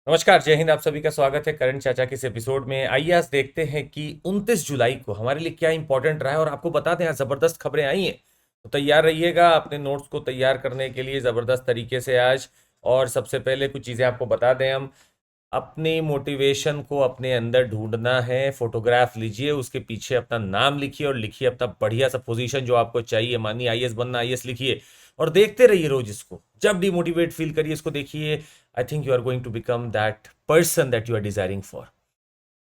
नमस्कार, जय हिंद। आप सभी का स्वागत है करण चाचा के इस एपिसोड में। आइए आज देखते हैं कि 29 जुलाई को हमारे लिए क्या इंपॉर्टेंट रहा है और आपको बता दें आज ज़बरदस्त खबरें आई हैं। तो तैयार रहिएगा अपने नोट्स को तैयार करने के लिए ज़बरदस्त तरीके से आज। और सबसे पहले कुछ चीज़ें आपको बता दें हम। अपनी मोटिवेशन को अपने अंदर ढूंढना है। फोटोग्राफ लीजिए, उसके पीछे अपना नाम लिखिए और लिखिए अपना बढ़िया सा पोजीशन जो आपको चाहिए। मानिए आईएएस बनना, आईएएस लिखिए और देखते रहिए रोज इसको। जब डिमोटिवेट फील करिए इसको देखिए। I think you are going to become that person that you are desiring for.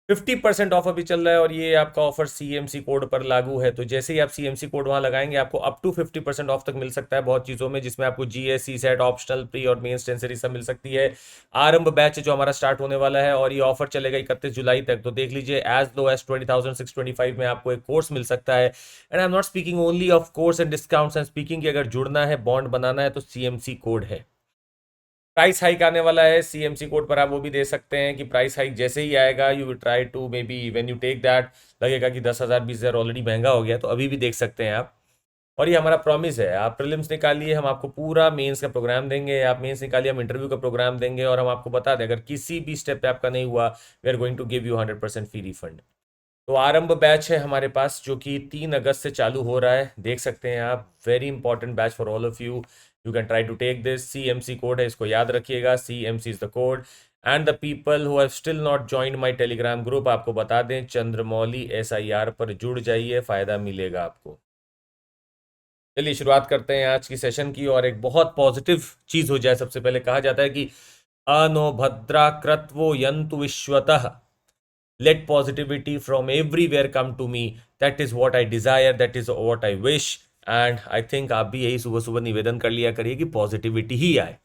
50% of अभी चल रहा है और ये आपका ऑफर सीएमसी कोड पर लागू है। तो जैसे ही आप सीएमसी कोड वहां लगाएंगे आपको अप टू 50% ऑफ तक मिल सकता है बहुत चीज़ों में, जिसमें आपको जीएस, सी सेट, ऑप्शनल, प्री और मेन स्टेंसरी सब मिल सकती है। आरंभ बैच जो हमारा स्टार्ट होने वाला है और ये ऑफर चलेगा 31 जुलाई तक। तो देख लीजिए एज लो एज 20,625 में आपको एक कोर्स मिल सकता है। And I am not speaking only of course and discounts, I am speaking कि अगर जुड़ना है, बॉन्ड बनाना है तो सीएमसी कोड है। प्राइस हाइक आने वाला है, सीएमसी कोड पर आप वो भी दे सकते हैं कि प्राइस हाइक जैसे ही आएगा you will try to maybe when you take that लगेगा कि 10,000 20,000 ऑलरेडी महंगा हो गया, तो अभी भी देख सकते हैं आप। और ये हमारा प्रॉमिस है, आप प्रीलिम्स निकालिए हम आपको पूरा मेंस का प्रोग्राम देंगे, आप मेंस निकालिए हम इंटरव्यू का प्रोग्राम देंगे और हम आपको बता दें अगर किसी भी स्टेप पे आपका नहीं हुआ we are going to give you 100% free refund. तो आरंभ बैच है हमारे पास जो कि 3 अगस्त से चालू हो रहा है, देख सकते हैं आप। Very important batch for all of you. You can try to take this. CMC code है, इसको याद रखिएगा, CMC is the code. And the people who have still not joined my Telegram group, आपको बता दें चंद्रमौली एसआईआर पर जुड़ जाइए, फायदा मिलेगा आपको। चलिए शुरुआत करते हैं आज की सेशन की और एक बहुत पॉजिटिव चीज हो जाए। सबसे पहले कहा जाता है कि अनो भद्रा कृत्वो यंतु विश्वतः, let positivity from everywhere come to me, that is what I desire, that is what I wish। And I think आप भी यही सुबह सुबह निवेदन कर लिया करिए कि पॉजिटिविटी ही आए।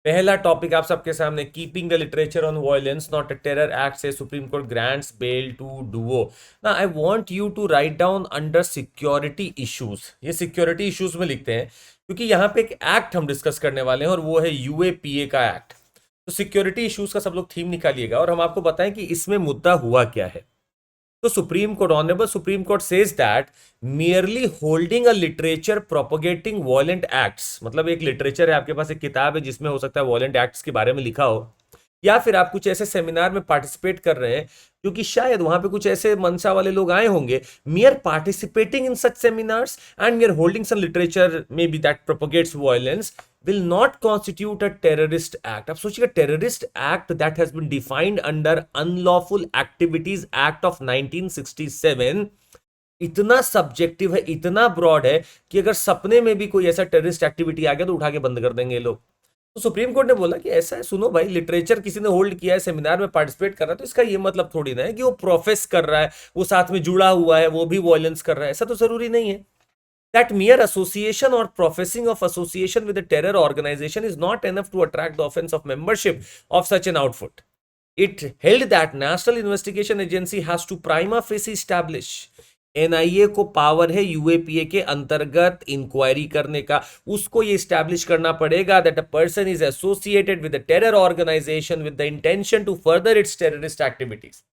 पहला टॉपिक आप सबके सामने, keeping the literature on violence not a terror act से supreme court grants bail to duo. ना I want you to write down under security issues, ये सिक्योरिटी इश्यूज में लिखते हैं क्योंकि यहाँ पे एक एक्ट हम डिस्कस करने वाले हैं और वो है यूएपीए का एक्ट। तो सिक्योरिटी इश्यूज का सब लोग थीम निकालिएगा और हम आपको बताएं कि इसमें मुद्दा हुआ क्या है। तो supreme court, honourable supreme court says that merely holding a literature propagating violent acts, मतलब एक लिटरेचर है आपके पास, एक किताब है जिसमें हो सकता है वॉयलेंट एक्ट्स के बारे में लिखा हो, या फिर आप कुछ ऐसे सेमिनार में पार्टिसिपेट कर रहे हैं क्योंकि शायद वहां पे कुछ ऐसे मंशा वाले लोग आए होंगे। Mere participating in such seminars and mere holding some literature maybe that propagates violence will not constitute a terrorist act। अब सोचिएगा, terrorist act that has been defined under unlawful activities act of 1967 इतना subjective है, इतना broad है कि अगर सपने में भी कोई ऐसा टेररिस्ट एक्टिविटी आ गया तो उठा के बंद कर देंगे ये लोग। तो सुप्रीम कोर्ट ने बोला कि ऐसा है, सुनो भाई, लिटरेचर किसी ने होल्ड किया है, सेमिनार में पार्टिसिपेट कर रहा है, तो इसका ये मतलब थोड़ी ना है कि वो प्रोफेस कर रहा है, वो साथ में जुड़ा हुआ है, वो भी वॉयलेंस कर रहा है, ऐसा तो जरूरी नहीं है। That mere association or professing of association with a terror organization is not enough to attract the offense of membership of such an outfit। It held that National Investigation Agency has to prima facie establish, NIA को power है UAPA के अंतर्गत inquiry करने का, उसको ये establish करना पड़ेगा that a person is associated with a terror organisation with the intention to further its terrorist activities.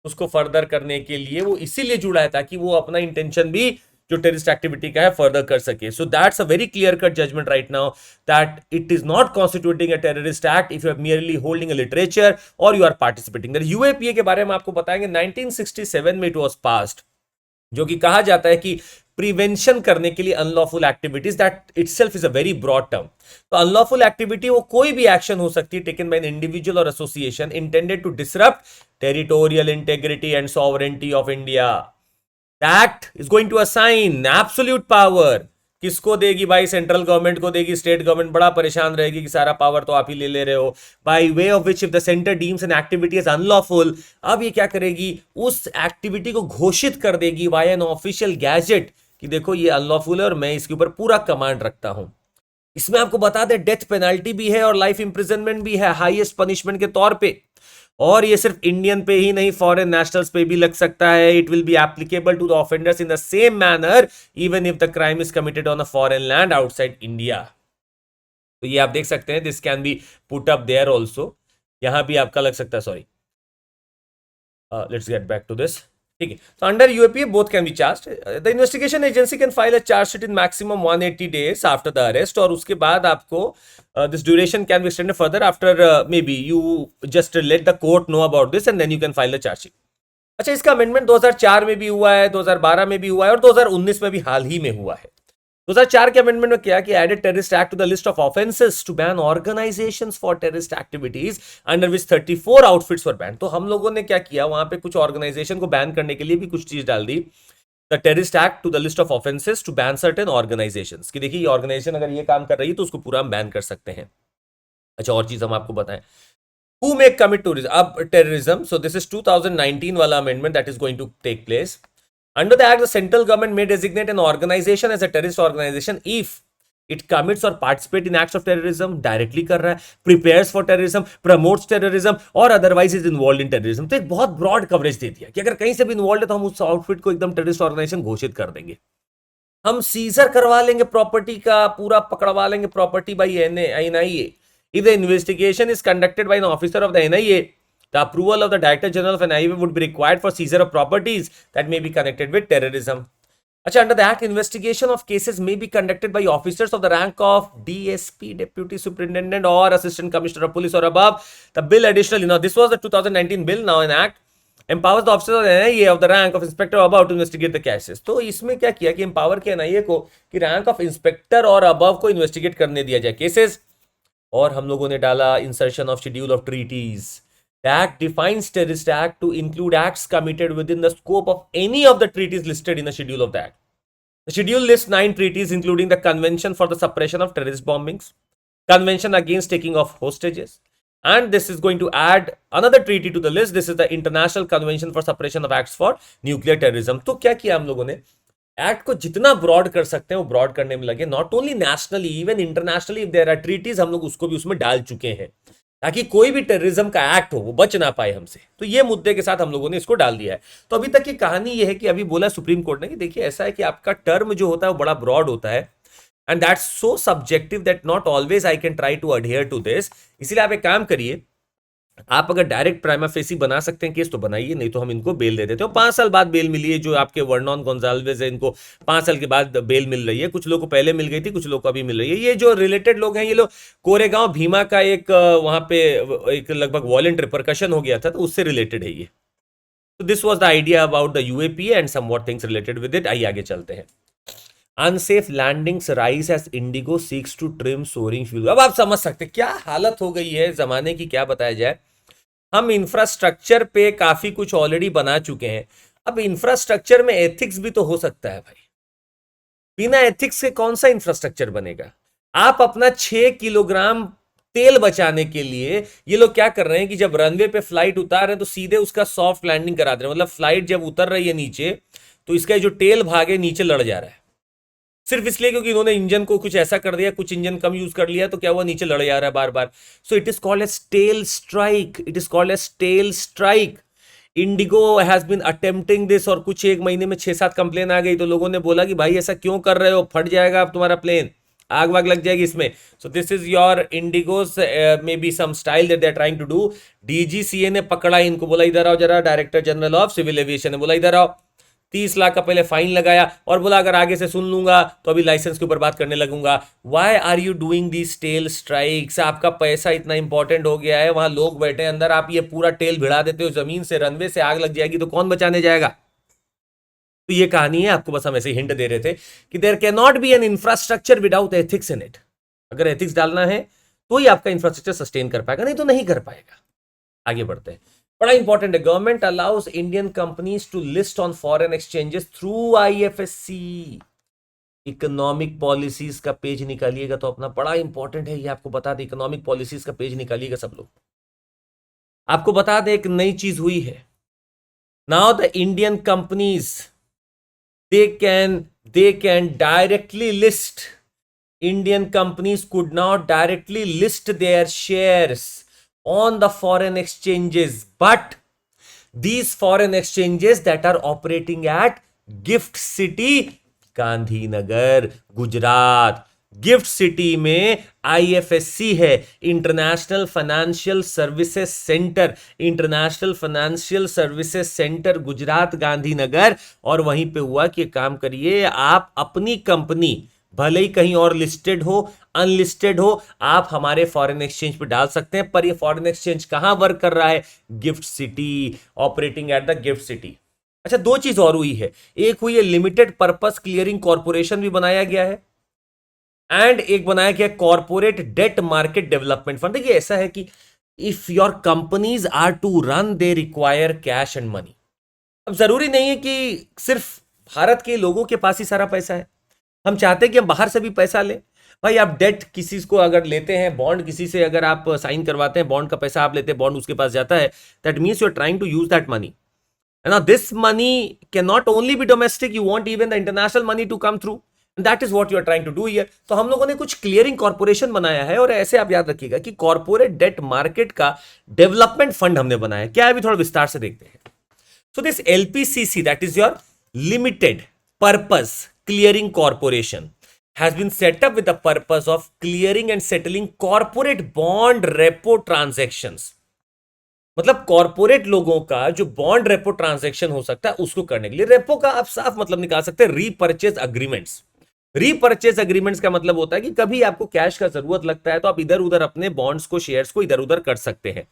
उसको फर्दर करने के लिए वो इसीलिए जुड़ा है ताकि वो अपना इंटेंशन भी जो टेररिस्ट एक्टिविटी का है फर्दर कर सके। So that's a very clear cut judgement right now that it is not constituting a terrorist act if you are merely holding a literature or you are participating. UAPA के बारे में आपको बताएंगे 1967 में इट वाज पास्ड, जो कि कहा जाता है कि प्रिवेंशन करने के लिए unlawful activities, that itself is a very broad term. तो अनलॉफुल एक्टिविटी वो कोई भी एक्शन हो सकती है टेकन बाय एन इंडिविजुअल और association intended to disrupt territorial integrity and sovereignty of India. Act is going to assign absolute power, किसको देगी भाई? सेंट्रल गवर्नमेंट को देगी। स्टेट गवर्नमेंट बड़ा परेशान रहेगी कि सारा पावर तो आप ही ले रहे हो। By way of which if the centre deems an activity is unlawful, अब ये क्या करेगी? उस एक्टिविटी को घोषित कर देगी बाय एन ऑफिशियल गैजेट कि देखो ये अनलॉफुल है और मैं इसके ऊपर पूरा कमांड रखता हूं। इसमें आपको बता दें डेथ पेनल्टी भी है और लाइफ इंप्रिजनमेंट भी है हाईएस्ट पनिशमेंट के तौर पे। और ये सिर्फ इंडियन पे ही नहीं, फॉरेन नेशनल्स पे भी लग सकता है। It will be applicable to the offenders in the same manner even if the crime is committed on a foreign land outside India. तो ये आप देख सकते हैं, this can be put up there also. यहां भी आपका लग सकता है, sorry, let's get back to this. ठीक है, तो under UAPA both can be charge. The investigation agency can file a chargesheet in maximum 180 days after the arrest, और उसके बाद आपको this duration can be extended further after may be you just let the court know about this and then you can file the chargesheet. अच्छा, इसका amendment 2004 में भी हुआ है, 2012 में भी हुआ है और 2019 में भी हाल ही में हुआ है। 2004 के अमेंडमेंट में क्या कि added terrorist act to the list of offences to ban organisations for terrorist activities under which 34 outfits were ban. तो हम लोगों ने क्या किया, वहां पे कुछ ऑर्गेनाइजेशन को बैन करने के लिए भी कुछ चीज डाल दी, the terrorist act to the list of offences to ban certain organisations, कि देखिए ये ऑर्गेनाइजेशन अगर ये काम कर रही है तो उसको पूरा हम बैन कर सकते हैं। अच्छा, और चीज हम आपको बताएं, who may commit terrorism. So this is 2019 wala amendment that is going to take place. Under the act, the central government may designate an organization as a terrorist organization if it commits or participate in acts of terrorism, directly कर रहा है, prepares for terrorism, promotes terrorism और otherwise is involved in terrorism। तो एक बहुत broad coverage दे दिया कि अगर कहीं से भी इन्वॉल्व है तो हम उस आउटफिट को एकदम टेररिस्ट ऑर्गेनाइजेशन घोषित कर देंगे। हम सीजर करवा लेंगे प्रॉपर्टी का, पूरा पकड़वा लेंगे property by NIA. If the investigation is conducted by an officer of the NIA, the approval of the Director General of NIA would be required for seizure of properties that may be connected with terrorism. Achha, under the Act, investigation of cases may be conducted by officers of the rank of DSP, Deputy Superintendent, or Assistant Commissioner of Police or above. The bill additionally, now this was the 2019 bill, now an act, empowers the officers of the NIA of the rank of Inspector or above to investigate the cases. तो इसमें क्या किया कि empower किया NIA को कि rank of Inspector और above को investigate करने दिया जाए cases। और हम लोगों ने डाला insertion of schedule of treaties. The act defines terrorist act to include acts committed within the scope of any of the treaties listed in the schedule of the act. The schedule list 9 treaties including the Convention for the Suppression of Terrorist Bombings, Convention against taking of hostages, and this is going to add another treaty to the list. This is the International Convention for Suppression of Acts for Nuclear Terrorism। तो क्या किया हम लोगों ने, act को जितना broad कर सकते हैं वो ब्रॉड करने में लगे, not only nationally even internationally if there are treaties हम लोग उसको भी उसमें डाल चुके हैं ताकि कोई भी टेररिज्म का एक्ट हो वो बच ना पाए हमसे। तो ये मुद्दे के साथ हम लोगों ने इसको डाल दिया है। तो अभी तक की कहानी ये है कि अभी बोला सुप्रीम कोर्ट ने कि देखिए ऐसा है कि आपका टर्म जो होता है वो बड़ा ब्रॉड होता है and that's so subjective that not always I can try to adhere to this. इसलिए आप एक काम करिए, आप अगर डायरेक्ट प्राइमा फेसी बना सकते हैं केस तो बनाइए, नहीं तो हम इनको बेल दे देते हो। 5 साल बाद बेल मिली है, जो आपके वर्नॉन गोंजाल्वेज है इनको 5 साल के बाद बेल मिल रही है। कुछ लोगों को पहले मिल गई थी, कुछ लोगों को अभी मिल रही है। ये जो रिलेटेड लोग हैं ये लोग कोरेगांव भीमा का एक वहां पे एक लगभग वॉलेंट रिपरकशन हो गया था तो उससे रिलेटेड है ये। तो this was the idea about the UAPA and some what things related with it. आइए आगे चलते हैं। Unsafe landings rise as IndiGo seeks to trim soaring fuel. अब आप समझ सकते क्या हालत हो गई है जमाने की, क्या बताया जाए। हम इंफ्रास्ट्रक्चर पे काफी कुछ ऑलरेडी बना चुके हैं, अब इंफ्रास्ट्रक्चर में एथिक्स भी तो हो सकता है भाई। बिना एथिक्स के कौन सा इंफ्रास्ट्रक्चर बनेगा। आप अपना 6 किलोग्राम तेल बचाने के लिए ये लोग क्या कर रहे हैं कि जब रनवे पे फ्लाइट उतार रहे हैं तो सीधे उसका सॉफ्ट लैंडिंग करा दे रहे हैं। मतलब फ्लाइट जब उतर रही है नीचे तो इसका जो टेल भाग है नीचे लड़ जा रहा है, सिर्फ इसलिए क्योंकि इन्होंने इंजन को कुछ ऐसा कर दिया, कुछ इंजन कम यूज कर लिया तो क्या हुआ, नीचे लड़ जा रहा है बार बार। So it is called as tail strike, it is called as tail strike. IndiGo has been attempting this और कुछ एक महीने में 6-7 कंप्लेन आ गई तो लोगों ने बोला कि भाई ऐसा क्यों कर रहे हो, फट जाएगा अब तुम्हारा प्लेन, आग वाग लग जाएगी इसमें। So this is your IndiGo's may be some style that they are trying to do. DGCA ने पकड़ा इनको, बोला इधर आओ जरा, Director General of Civil Aviation ने बोला इधर आओ, 30 लाख का पहले फाइन लगाया और बोला अगर आगे से सुन लूंगा तो अभी लाइसेंस के ऊपर बात करने लगूंगा। Why are you doing these tail strikes. आपका पैसा इतना इंपॉर्टेंट हो गया है, वहां लोग बैठे अंदर, आप ये पूरा टेल भिड़ा देते हो जमीन से, रनवे से आग लग जाएगी तो कौन बचाने जाएगा। तो ये कहानी है, आपको बस हम ऐसे हिंट दे रहे थे कि there can not be an infrastructure without ethics in it. अगर एथिक्स डालना है तो ही आपका इंफ्रास्ट्रक्चर सस्टेन कर पाएगा, नहीं तो नहीं कर पाएगा। आगे बढ़ते हैं, बड़ा इंपॉर्टेंट है। Government allows Indian companies to list on foreign exchanges through IFSC. Economic policies का पेज निकालिएगा तो अपना, बड़ा इंपॉर्टेंट है ये, आपको बता दें इकोनॉमिक पॉलिसीज का पेज निकालिएगा सब लोग। आपको बता दें एक नई चीज हुई है। Now the Indian companies they can directly list, Indian companies could not directly list their shares on the foreign exchanges, but these foreign exchanges that are operating at GIFT City, Gandhinagar, Gujarat, gift city में IFSC है, international financial services centre, international financial services centre Gujarat Gandhinagar. और वहीं पे हुआ कि काम करिए, आप अपनी कंपनी भले ही कहीं और लिस्टेड हो, अनलिस्टेड हो, आप हमारे फॉरेन एक्सचेंज पे डाल सकते हैं। पर ये फॉरेन एक्सचेंज कहां वर्क कर रहा है? Gift city, operating at the gift city. अच्छा, दो चीज और हुई है, एक हुई है लिमिटेड पर्पस क्लियरिंग कॉर्पोरेशन भी बनाया गया है, एंड एक बनाया गया corporate debt market development fund. देखिए ऐसा है कि if your companies are to run they require cash and money. अब जरूरी नहीं है कि सिर्फ भारत के लोगों के पास ही सारा पैसा है, हम चाहते हैं कि हम बाहर से भी पैसा लें। भाई आप डेट किसी को अगर लेते हैं, बॉन्ड किसी से अगर आप साइन करवाते हैं, बॉन्ड का पैसा आप लेते हैं, बॉन्ड उसके पास जाता है, that means you are trying to use that money. Now this money can not only be domestic, you want even the international money to come through. And that is what you are trying to do here. तो हम लोगों ने कुछ clearing corporation बनाया है, और ऐसे आप याद रखिएगा कि कॉर्पोरेट डेट मार्केट का डेवलपमेंट फंड हमने बनाया है। क्या है, अभी थोड़ा विस्तार से देखते हैं। So this LPCC, that is your limited purpose clearing corporation, has been set up with the purpose of clearing and settling corporate bond repo transactions। मतलब कॉर्पोरेट लोगों का जो बॉन्ड रेपो ट्रांजैक्शन हो सकता है उसको करने के लिए, रेपो का आप साफ मतलब निकाल सकते हैं रीपरचेज अग्रीमेंट्स। रीपरचेज अग्रीमेंट्स का मतलब होता है कि कभी आपको कैश का जरूरत लगता है तो आप इधर उधर अपने बॉन्ड्स को, शेयर्स को इधर उधर कर सकते हैं।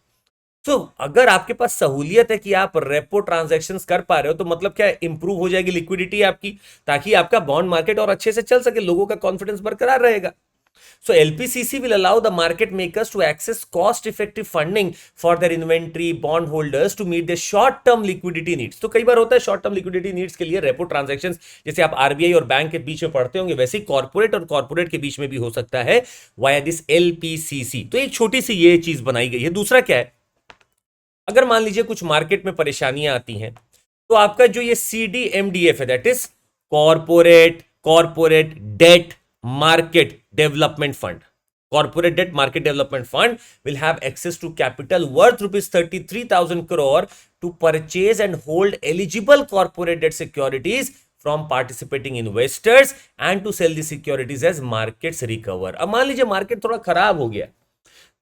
तो अगर आपके पास सहूलियत है कि आप रेपो ट्रांजैक्शंस कर पा रहे हो, तो मतलब क्या, इंप्रूव हो जाएगी लिक्विडिटी आपकी, ताकि आपका बॉन्ड मार्केट और अच्छे से चल सके, लोगों का कॉन्फिडेंस बरकरार रहेगा। So LPCC will allow the market makers to access cost-effective funding for their inventory bond holders to meet their short-term liquidity needs। तो कई बार होता है short-term liquidity needs के लिए रेपो ट्रांजैक्शंस, जैसे आप आरबीआई और बैंक के बीच में पढ़ते होंगे, वैसे ही कॉर्पोरेट और कॉर्पोरेट के बीच में भी हो सकता है via this LPCC। तो एक छोटी सी ये चीज बनाई गई है। दूसरा क्या है, अगर मान लीजिए कुछ मार्केट में परेशानियां आती हैं, तो आपका जो ये CDMDF है, that is corporate debt market development fund, corporate debt market development fund will have access to capital worth rupees 33,000 crore to purchase and hold eligible corporate debt securities from participating investors and to sell the securities as markets recover। अब मान लीजिए market थोड़ा खराब हो गया,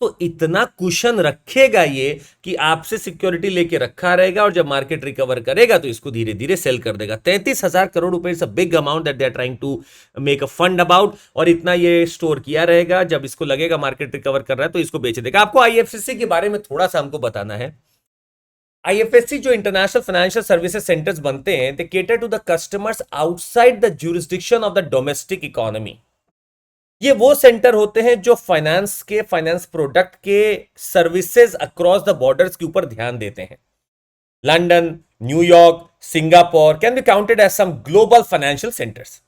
तो इतना cushion रखेगा ये कि आपसे सिक्योरिटी लेके रखा रहेगा, और जब मार्केट रिकवर करेगा तो इसको धीरे धीरे सेल कर देगा। 33,000 करोड़ रुपए is a big amount that they are trying to make a fund about, और इतना ये स्टोर किया रहेगा, जब इसको लगेगा मार्केट रिकवर कर रहा है तो इसको बेच देगा। आपको आईएफएससी के बारे में थोड़ा सा हमको बताना है। आईएफएससी जो इंटरनेशनल फाइनेंशियल सर्विसेज सेंटर्स बनते हैं, they cater to the customers outside the jurisdiction of the domestic economy. ये वो सेंटर होते हैं जो फाइनेंस प्रोडक्ट के सर्विसेज अक्रॉस द बॉर्डर्स के ऊपर ध्यान देते हैं। London, New York, Singapore can be counted as some global financial centers.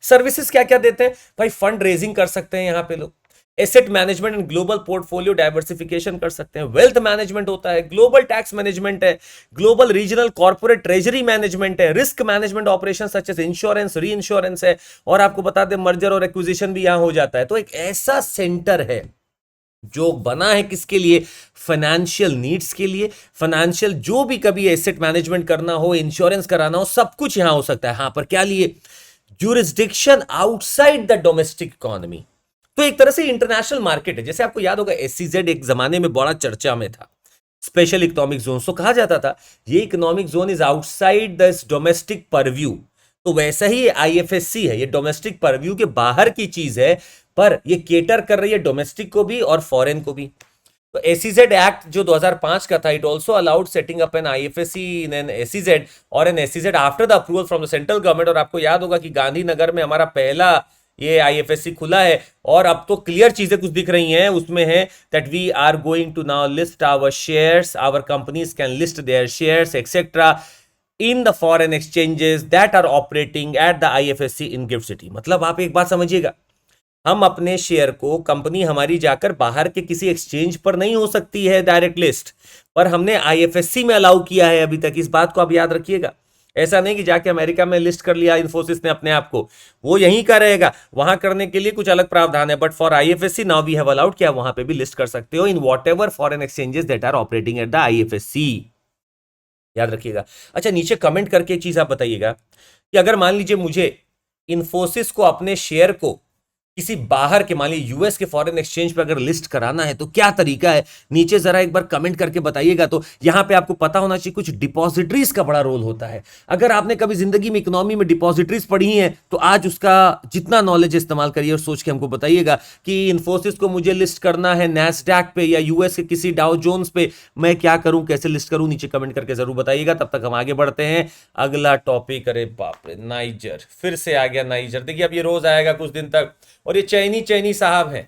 Services क्या क्या देते हैं भाई? फंड रेजिंग कर सकते हैं यहां पे लोग, asset management and global portfolio diversification कर सकते हैं, वेल्थ मैनेजमेंट होता है, ग्लोबल टैक्स मैनेजमेंट है, global regional corporate treasury management है, risk management operation such as insurance, reinsurance है, और आपको बता दें मर्जर और एक्विजिशन भी यहां हो जाता है। तो एक ऐसा सेंटर है जो बना है किसके लिए? फाइनेंशियल नीड्स के लिए। फाइनेंशियल जो भी कभी एसेट मैनेजमेंट करना हो, इंश्योरेंस कराना हो, सब कुछ यहां हो सकता है। पर क्या लिए? Jurisdiction outside the domestic economy. तो एक तरह से इंटरनेशनल मार्केट है। जैसे आपको याद होगा SEZ एक जमाने में बड़ा चर्चा में था, स्पेशल इकोनॉमिक जोन। तो कहा जाता था ये economic zone is outside the domestic purview. तो वैसा ही IFSC है, ये डोमेस्टिक परव्यू के बाहर की चीज है, पर ये केटर कर रही है डोमेस्टिक को भी और फॉरेन को भी। तो SEZ एक्ट जो 2005 का था, it also allowed setting up an IFSC in an SEZ और an SEZ after the approval from the central government. और आपको याद होगा कि गांधीनगर में हमारा पहला ये IFSC खुला है, और अब तो क्लियर चीजें कुछ दिख रही हैं उसमें है that we are going to now list our shares, our companies can list their shares etcetera in the foreign exchanges that are operating at the IFSC in GIFT City. मतलब आप एक बात समझिएगा, हम अपने शेयर को, कंपनी हमारी जाकर बाहर के किसी एक्सचेंज पर नहीं हो सकती है डायरेक्ट लिस्ट, पर हमने IFSC में अलाउ किया है अभी तक। इस बात को आप याद रखिएगा। ऐसा नहीं कि जाके अमेरिका में लिस्ट कर लिया इन्फोसिस ने अपने आप को, वो यहीं का रहेगा, वहां करने के लिए कुछ अलग प्रावधान है। But for IFSC now we have allowed, क्या वहां पे भी लिस्ट कर सकते हो in whatever foreign exchanges that are operating at the IFSC। याद रखिएगा। अच्छा, नीचे कमेंट करके एक चीज आप बताइएगा कि अगर मान लीजिए मुझे इन्फोसिस को अपने शेयर को किसी बाहर के, मान लीजिए यूएस के फॉरेन एक्सचेंज पे अगर लिस्ट कराना है तो क्या तरीका है, नीचे जरा एक बार कमेंट करके बताइएगा। तो यहां पे आपको पता होना चाहिए कुछ डिपॉजिटरीज का बड़ा रोल होता है। अगर आपने कभी जिंदगी में इकोनॉमी में डिपॉजिटरीज पढ़ी हैं तो आज उसका जितना नॉलेज इस्तेमाल करिए और सोच के हमको बताइएगा कि इन्फोसिस को मुझे लिस्ट करना है नैस्डैक पे या यूएस के किसी डाउ जोन्स पे, मैं क्या करूं, कैसे लिस्ट करूं, नीचे कमेंट करके जरूर बताइएगा। तब तक हम आगे बढ़ते हैं। अगला टॉपिक, अरे बाप रे, नाइजर, फिर से आ गया नाइजर। देखिए अब ये रोज आएगा कुछ दिन तक, और ये चैनी चैनी साहब हैं,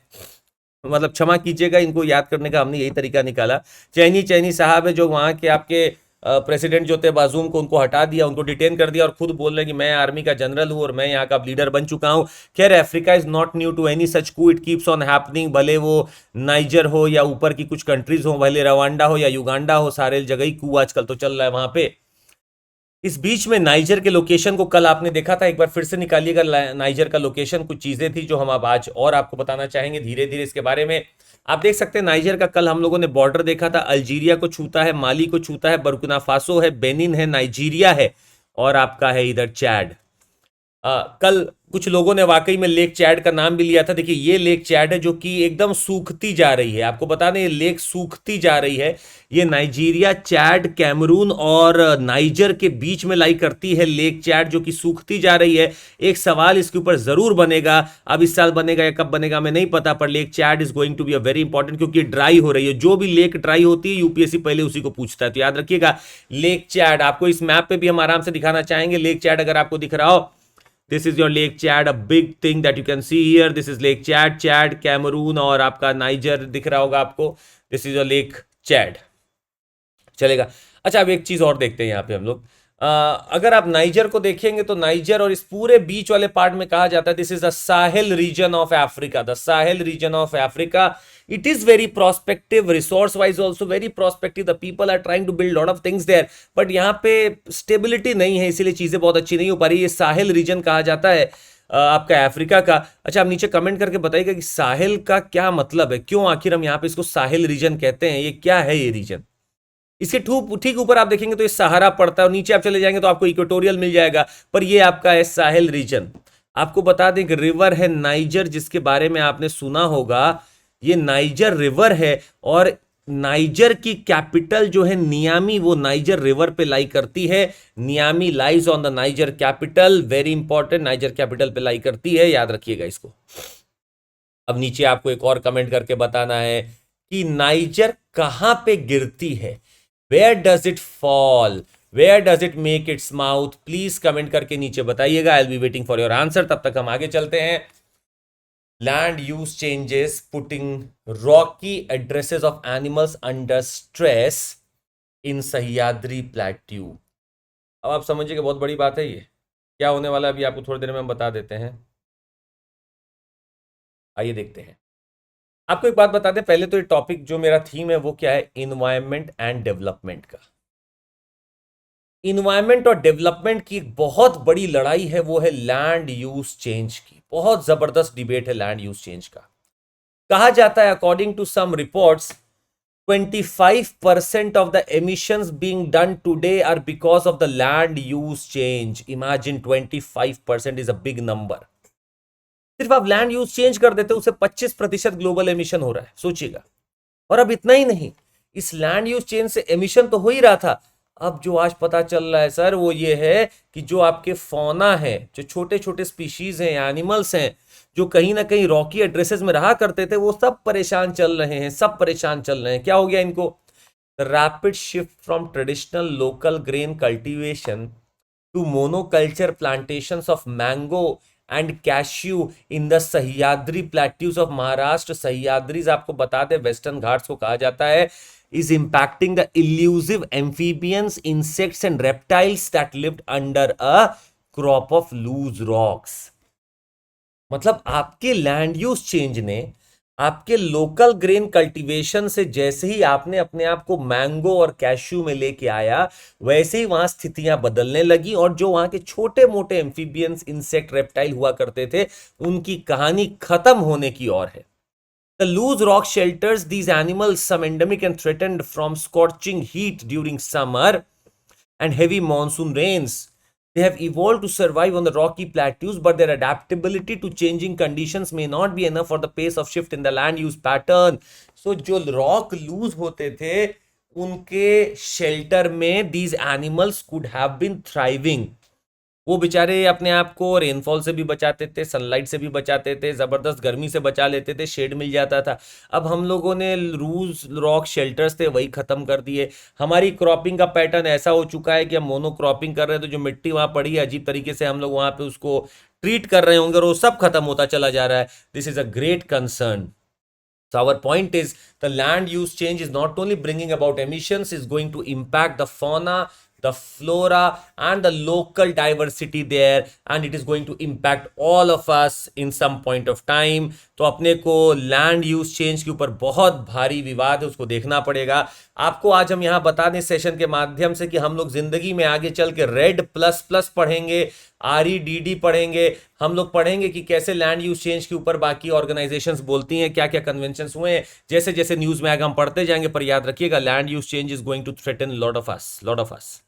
मतलब क्षमा कीजिएगा, इनको याद करने का हमने यही तरीका निकाला। चैनी चैनी साहब है जो वहां के आपके प्रेसिडेंट जो थे बाजूम को, उनको हटा दिया, उनको डिटेन कर दिया और खुद बोल रहे हैं कि मैं आर्मी का जनरल हूं और मैं यहाँ का लीडर बन चुका हूं। खैर, Africa is not new to any such coup, it keeps on happening, भले वो नाइजर हो या ऊपर की कुछ कंट्रीज हो, भले रवांडा हो या युगांडा हो, सारे जगह ही कू आजकल तो चल रहा है वहां पे। इस बीच में नाइजर के लोकेशन को कल आपने देखा था, एक बार फिर से निकालिएगा नाइजर का लोकेशन। कुछ चीजें थी जो हम अब आज और आपको बताना चाहेंगे धीरे धीरे इसके बारे में। आप देख सकते हैं नाइजर का कल हम लोगों ने बॉर्डर देखा था, अल्जीरिया को छूता है, माली को छूता है, बुर्किना फासो है, बेनिन है, नाइजीरिया है और आपका है इधर चैड। कल कुछ लोगों ने वाकई में लेक चैड का नाम भी लिया था। देखिए ये लेक चैड है जो कि एकदम सूखती जा रही है, आपको बता दें ये लेक सूखती जा रही है। ये नाइजीरिया, चैड, कैमरून और नाइजर के बीच में लाई करती है लेक चैड, जो कि सूखती जा रही है। एक सवाल इसके ऊपर जरूर बनेगा, अब इस साल बनेगा या कब बनेगा मैं नहीं पता, पर Lake Chad is going to be a very important, क्योंकि ड्राई हो रही है। जो भी लेक ड्राई होती है यूपीएससी पहले उसी को पूछता है, तो याद रखिएगा लेक चैड। आपको इस मैप पे भी हम आराम से दिखाना चाहेंगे, लेक चैड अगर आपको दिख रहा हो, this is your Lake Chad, a big thing that you can see here, this is Lake Chad, Chad, Cameroon और आपका नाइजर दिख रहा होगा आपको, this is your Lake Chad. चलेगा। अच्छा, अब एक चीज और देखते हैं यहाँ पे हम लोग। अगर आप नाइजर को देखेंगे तो नाइजर और इस पूरे बीच वाले पार्ट में कहा जाता है this is the Sahel region of Africa, the Sahel region of Africa. It is very prospective, resource wise also very prospective, the people are trying to build lot of things there, but यहाँ पे stability नहीं है, इसीलिए चीजें बहुत अच्छी नहीं हो पा रही। ये साहेल रीजन कहा जाता है आपका अफ्रीका का। अच्छा, आप नीचे कमेंट करके बताइएगा कि साहेल का क्या मतलब है, क्यों आखिर हम यहाँ पे इसको साहेल रीजन कहते हैं, ये क्या है ये रीजन। इसके ठीक ऊपर आप देखेंगे तो ये सहारा पड़ता है और नीचे आप चले जाएंगे तो आपको इक्वेटोरियल मिल जाएगा, पर ये आपका है साहेल रीजन। आपको बता दें कि रिवर है नाइजर, जिसके बारे में आपने सुना होगा, ये नाइजर रिवर है और नाइजर की कैपिटल जो है नियामी, वो नाइजर रिवर पे लाई करती है। Naomi lies on the niger capital, very important, niger capital पे लाई करती है, याद रखिएगा इसको। अब नीचे आपको एक और कमेंट करके बताना है कि नाइजर कहां पे गिरती है, where does it fall, where does it make its mouth, please comment करके नीचे बताइएगा। I will be waiting for your answer. तब तक हम आगे चलते हैं। Land use changes putting rocky addresses of animals under stress in Sahyadri plateau. अब आप समझिए कि बहुत बड़ी बात है, ये क्या होने वाला है अभी आपको थोड़ी देर में हम बता देते हैं। आइए देखते हैं। आपको एक बात बता दें पहले, तो ये टॉपिक जो मेरा थीम है वो क्या है, इन्वायरमेंट एंड डेवलपमेंट का। इन्वायरमेंट और डेवलपमेंट की एक बहुत बड़ी लड़ाई है, वो है लैंड यूज चेंज की। बहुत जबरदस्त डिबेट है लैंड यूज चेंज का। कहा जाता है according to some reports 25% of the emissions being done today are because of the land use change. Imagine 25% is a big number. सिर्फ आप लैंड यूज चेंज कर देते उसे 25% ग्लोबल एमिशन हो रहा है, सोचिएगा। और अब इतना ही नहीं, इस लैंड यूज चेंज से एमिशन तो हो ही रहा था, अब जो आज पता चल रहा है सर वो ये है कि जो आपके फौना है, जो छोटे छोटे स्पीशीज हैं, एनिमल्स हैं, जो कहीं ना कहीं रॉकी एड्रेसेस में रहा करते थे, वो सब परेशान चल रहे हैं, सब परेशान चल रहे हैं। क्या हो गया इनको, rapid shift from traditional local grain cultivation to monoculture plantations of mango and cashew in the Sahyadri plateaus of Maharashtra. Sahyadris आपको बता दें वेस्टर्न घाट्स को कहा जाता है, is impacting the elusive amphibians, insects and reptiles that lived under a crop of loose rocks. मतलब आपके land use change ने आपके लोकल ग्रेन कल्टीवेशन से जैसे ही आपने अपने आप को मैंगो और कैश्यू में लेके आया, वैसे ही वहां स्थितियां बदलने लगी और जो वहां के छोटे मोटे एम्फीबियंस, इंसेक्ट, रेप्टाइल हुआ करते थे, उनकी कहानी खत्म होने की ओर है। The loose rock shelters these animals, some endemic and threatened from scorching heat during summer and heavy monsoon rains. They have evolved to survive on the rocky plateaus, but their adaptability to changing conditions may not be enough for the pace of shift in the land use pattern. So जो rock lose होते थे उनके shelter में these animals could have been thriving. वो बेचारे अपने आप को रेनफॉल से भी बचाते थे, सनलाइट से भी बचाते थे, जबरदस्त गर्मी से बचा लेते थे, शेड मिल जाता था। अब हम लोगों ने रूज रॉक शेल्टर्स थे वही खत्म कर दिए। हमारी क्रॉपिंग का पैटर्न ऐसा हो चुका है कि हम मोनो क्रॉपिंग कर रहे हैं, तो जो मिट्टी वहां पड़ी है अजीब तरीके से हम लोग वहां पे उसको ट्रीट कर रहे होंगे और वो सब खत्म होता चला जा रहा है। This is a great concern. So our point is the land use change is not only bringing about emissions, is going to impact the fauna, the flora and the local diversity there, and it is going to impact all of us in some point of time. तो अपने को land use change के ऊपर बहुत भारी विवाद है, उसको देखना पड़ेगा। आपको आज हम यहाँ बता दें सेशन के माध्यम से कि हम लोग जिंदगी में आगे चल के रेड प्लस प्लस पढ़ेंगे, REDD पढ़ेंगे, हम लोग पढ़ेंगे कि कैसे लैंड यूज चेंज के ऊपर बाकी ऑर्गेनाइजेशंस बोलती हैं, क्या क्या कन्वेंशंस हुए हैं। जैसे जैसे न्यूज में आगे हम पढ़ते जाएंगे, पर याद रखिएगा land use change is going to threaten lot of us.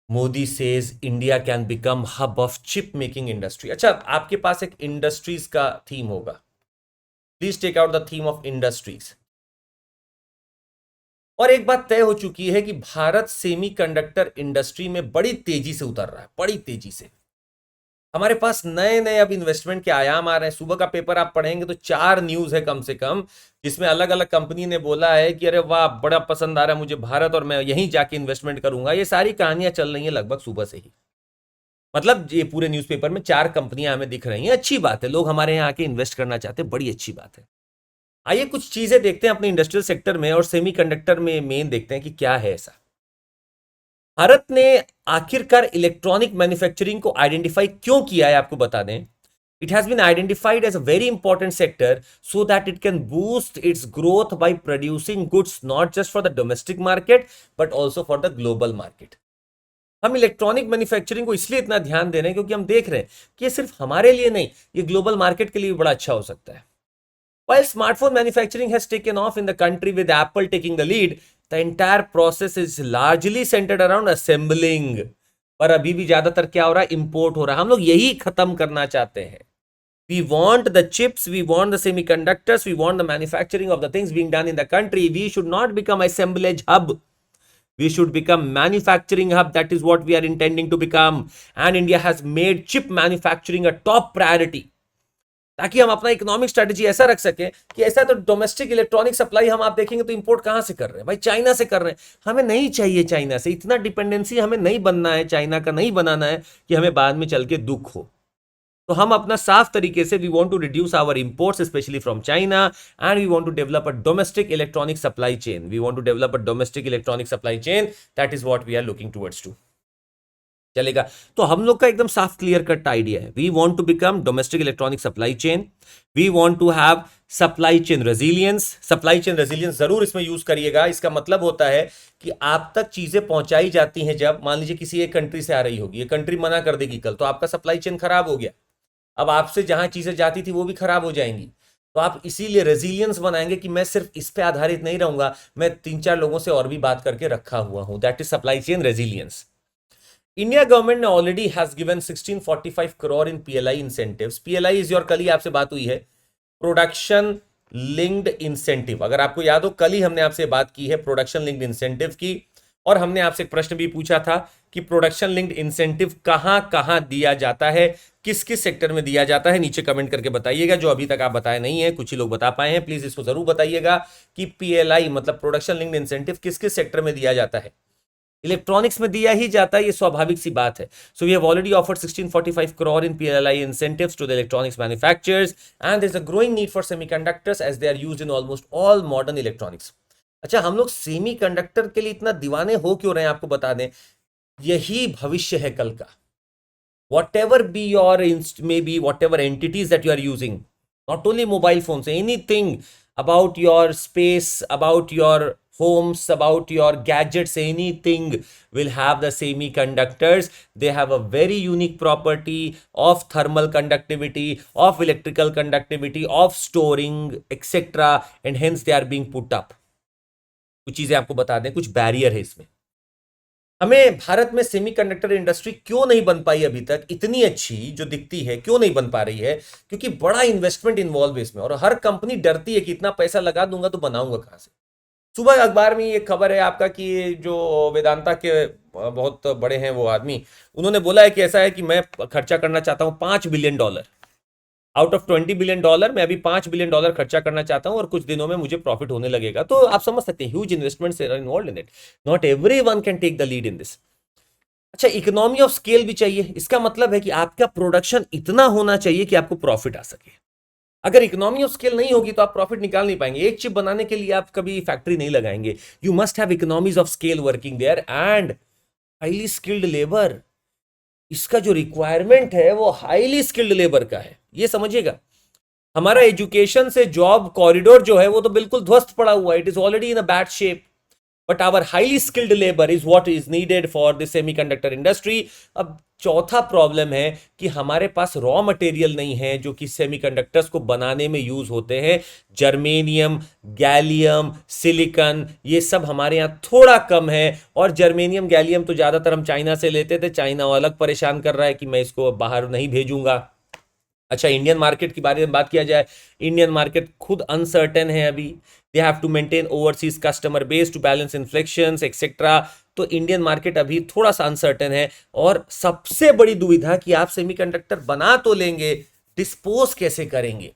Modi says India can become hub of chip making industry. अच्छा, आपके पास एक इंडस्ट्रीज का थीम होगा, please take out the theme of industries. और एक बात तय हो चुकी है कि भारत सेमीकंडक्टर इंडस्ट्री में बड़ी तेजी से उतर रहा है, बड़ी तेजी से. हमारे पास नए नए अब इन्वेस्टमेंट के आयाम आ रहे हैं. सुबह का पेपर आप पढ़ेंगे तो 4 न्यूज है कम से कम, जिसमें अलग अलग कंपनी ने बोला है कि अरे वाह बड़ा पसंद आ रहा है मुझे भारत और मैं यहीं जाके इन्वेस्टमेंट करूंगा. ये सारी कहानियां चल रही हैं लगभग सुबह से ही. मतलब ये पूरे न्यूज़पेपर में 4 कंपनियां हमें दिख रही हैं. अच्छी बात है, लोग हमारे यहाँ आके इन्वेस्ट करना चाहते हैं, बड़ी अच्छी बात है. आइए कुछ चीजें देखते हैं अपने इंडस्ट्रियल सेक्टर में और सेमीकंडक्टर में मेन देखते हैं कि क्या है ऐसा. भारत ने आखिरकार इलेक्ट्रॉनिक मैन्युफैक्चरिंग को आइडेंटिफाई क्यों किया है आपको बता दें. It has been identified as a very important sector so that it can boost its growth by producing goods not just for the domestic market but also for the global market. हम electronic manufacturing को इसलिए इतना ध्यान दे रहे हैं क्योंकि हम देख रहे हैं कि ये सिर्फ हमारे लिए नहीं, ये ग्लोबल मार्केट के लिए भी बड़ा अच्छा हो सकता है. While smartphone manufacturing has taken off in the country with Apple taking the lead, the entire process is largely centered around assembling. पर अभी भी ज्यादातर क्या हो रहा है, इंपोर्ट हो रहा है. हम लोग यही खत्म करना चाहते हैं. We want the chips, we want the semiconductors, we want the manufacturing of the things being done in the country. We should not become assemblage hub. We should become manufacturing hub. That is what we are intending to become. And India has made chip manufacturing a top priority. ताकि हम अपना economic strategy ऐसा रख सकें कि ऐसा तो domestic electronic supply हम आप देखेंगे तो इंपोर्ट कहां से कर रहे हैं भाई, चाइना से कर रहे हैं. हमें नहीं चाहिए चाइना से, इतना डिपेंडेंसी हमें नहीं बनना है, चाइना का नहीं बनाना है कि हमें बाद में चल के दुख हो. तो हम अपना साफ तरीके से we want to reduce our imports specially from China and we want to develop a domestic electronic supply chain. We want to develop a domestic electronic supply chain. That is what we are looking towards to. चलेगा. तो हम लोग का एकदम साफ clear cut idea है. We want to become domestic electronic supply chain. We want to have supply chain resilience. Supply chain resilience जरूर इसमें यूज करिएगा. इसका मतलब होता है कि आप तक चीजें पहुंचाई जाती हैं. जब मान लीजिए किसी एक कंट्री से आ रही होगी, ये कंट्री मना कर देगी कल, तो आपका सप्लाई चेन खराब हो गया. अब आपसे जहां चीजें जाती थी वो भी खराब हो जाएंगी. तो आप इसीलिए रेजिलियंस बनाएंगे कि मैं सिर्फ इस पे आधारित नहीं रहूंगा, मैं 3-4 लोगों से और भी बात करके रखा हुआ हूं. That is supply chain resilience. India government ने already has given 1645 crore in PLI incentives. PLI is your, कल ही आपसे बात हुई है, प्रोडक्शन लिंक्ड इंसेंटिव. अगर आपको याद हो कल ही हमने आपसे बात की है प्रोडक्शन लिंक्ड इंसेंटिव की, और हमने आपसे एक प्रश्न भी पूछा था कि प्रोडक्शन लिंक्ड इंसेंटिव कहां कहां दिया जाता है, किस किस सेक्टर में दिया जाता है. नीचे कमेंट करके बताइएगा. जो अभी तक आप बताए नहीं है, कुछ ही लोग बता पाए हैं, प्लीज इसको जरूर बताइएगा कि PLI मतलब प्रोडक्शन लिंक्ड इंसेंटिव किस किस सेक्टर में दिया जाता है. इलेक्ट्रॉनिक्स में दिया ही जाता है, ये स्वाभाविक सी बात है. So we have already offered 1645 crore in PLI incentives to the electronics manufacturers and there's a growing need for semiconductors as they are used in almost all modern electronics. अच्छा, हम लोग सेमीकंडक्टर के लिए इतना दीवाने हो क्यों रहे हैं आपको बता दें. यही भविष्य है कल का. whatever be your maybe whatever entities that you are using, not only mobile phones, anything about your space, about your homes, about your gadgets, anything will have the semiconductors. They have a very unique property of thermal conductivity, of electrical conductivity, of storing, etc. and hence they are being put up. कुछ चीजें आपको बता दें, कुछ barrier है इसमें. हमें भारत में सेमीकंडक्टर इंडस्ट्री क्यों नहीं बन पाई अभी तक इतनी अच्छी जो दिखती है, क्यों नहीं बन पा रही है? क्योंकि बड़ा इन्वेस्टमेंट इन्वॉल्व है इसमें, और हर कंपनी डरती है कि इतना पैसा लगा दूंगा तो बनाऊंगा कहां से। सुबह अखबार में ये खबर है आपका कि ये जो वेदांता के बहुत बड़े हैं वो आदमी, उन्होंने बोला है कि ऐसा है कि मैं खर्चा करना चाहता हूं $5 बिलियन। आउट ऑफ $20 बिलियन मैं अभी $5 बिलियन खर्चा करना चाहता हूं, और कुछ दिनों में मुझे प्रॉफिट होने लगेगा। तो आप समझ सकते हैं huge investments are involved in it. Not everyone can take the lead in this. अच्छा, इकोनॉमी ऑफ स्केल भी चाहिए। इसका मतलब है कि आपका प्रोडक्शन इतना होना चाहिए कि आपको प्रॉफिट आ सके। अगर इकोनॉमी ऑफ स्केल नहीं होगी तो आप प्रॉफिट निकाल नहीं पाएंगे। एक चिप बनाने के लिए आप कभी फैक्ट्री नहीं लगाएंगे। You must have economies of scale working there, and highly skilled labour. इसका जो रिक्वायरमेंट है वो हाईली स्किल्ड लेबर का है, ये समझिएगा। हमारा एजुकेशन से जॉब कॉरिडोर जो है वो तो बिल्कुल ध्वस्त पड़ा हुआ है, it is already in a bad shape. But our highly skilled labour is what is needed for the semiconductor industry. अब चौथा प्रॉब्लम है कि हमारे पास रॉ मटेरियल नहीं है जो कि सेमीकंडक्टर्स को बनाने में यूज होते हैं। जर्मेनियम, गैलियम, सिलिकॉन, ये सब हमारे यहाँ थोड़ा कम है। और जर्मेनियम गैलियम तो ज्यादातर हम चाइना से लेते थे। चाइना अलग परेशान कर रहा है कि मैं इसको बाहर नहीं भेजूंगा। अच्छा, इंडियन मार्केट के बारे में बात किया जाए, इंडियन मार्केट खुद अनसर्टेन है अभी। They have to maintain overseas customer base to balance inflection etcetera. तो इंडियन मार्केट अभी थोड़ा सा अनसर्टेन है। और सबसे बड़ी दुविधा कि आप सेमीकंडक्टर बना तो लेंगे, डिस्पोज कैसे करेंगे?